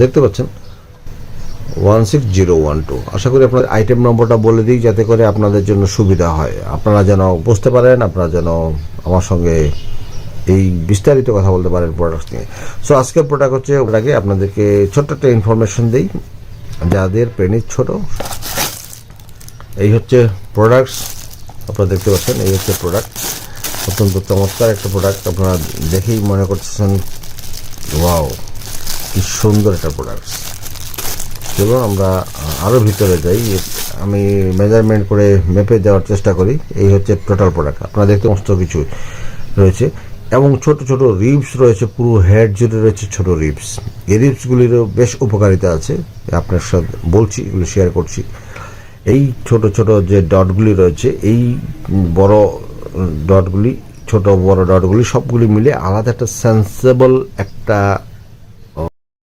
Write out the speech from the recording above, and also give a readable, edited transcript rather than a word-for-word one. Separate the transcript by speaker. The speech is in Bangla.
Speaker 1: দেখতে পাচ্ছেন 16012। আশা করি আপনার আইটেম নম্বরটা বলে দিই যাতে করে আপনাদের জন্য সুবিধা হয়, আপনারা যেন বুঝতে পারেন, আপনারা যেন আমার সঙ্গে এই বিস্তারিত কথা বলতে পারেন প্রোডাক্টস নিয়ে। সো আজকের প্রোডাক্ট হচ্ছে, ওটাকে আপনাদেরকে ছোট্ট একটা ইনফরমেশন দিই যাদের পেনিস ছোট। এই হচ্ছে প্রোডাক্টস, আপনারা দেখতে পাচ্ছেন, এই হচ্ছে প্রোডাক্ট। অত্যন্ত চমৎকার একটা প্রোডাক্ট, আপনারা দেখেই মনে করতেছেন ওয়াও কি সুন্দর একটা প্রোডাক্টস। চলুন আমরা আরও ভিতরে যাই, আমি মেজারমেন্ট করে মেপে দেওয়ার চেষ্টা করি। এই হচ্ছে টোটাল প্রোডাক্ট, আপনারা দেখতে সমস্ত কিছু রয়েছে এবং ছোট ছোট রিবস রয়েছে, পুরো হেড জুড়ে রয়েছে ছোট রিবস। এই রিবসগুলিরও বেশ উপকারিতা আছে, আপনার সাথে বলছি, এগুলো শেয়ার করছি। এই ছোট ছোট যে ডটগুলি রয়েছে, এই বড় ডটগুলি, ছোট বড় ডটগুলি সবগুলি মিলে আলাদা একটা সেন্সেবল একটা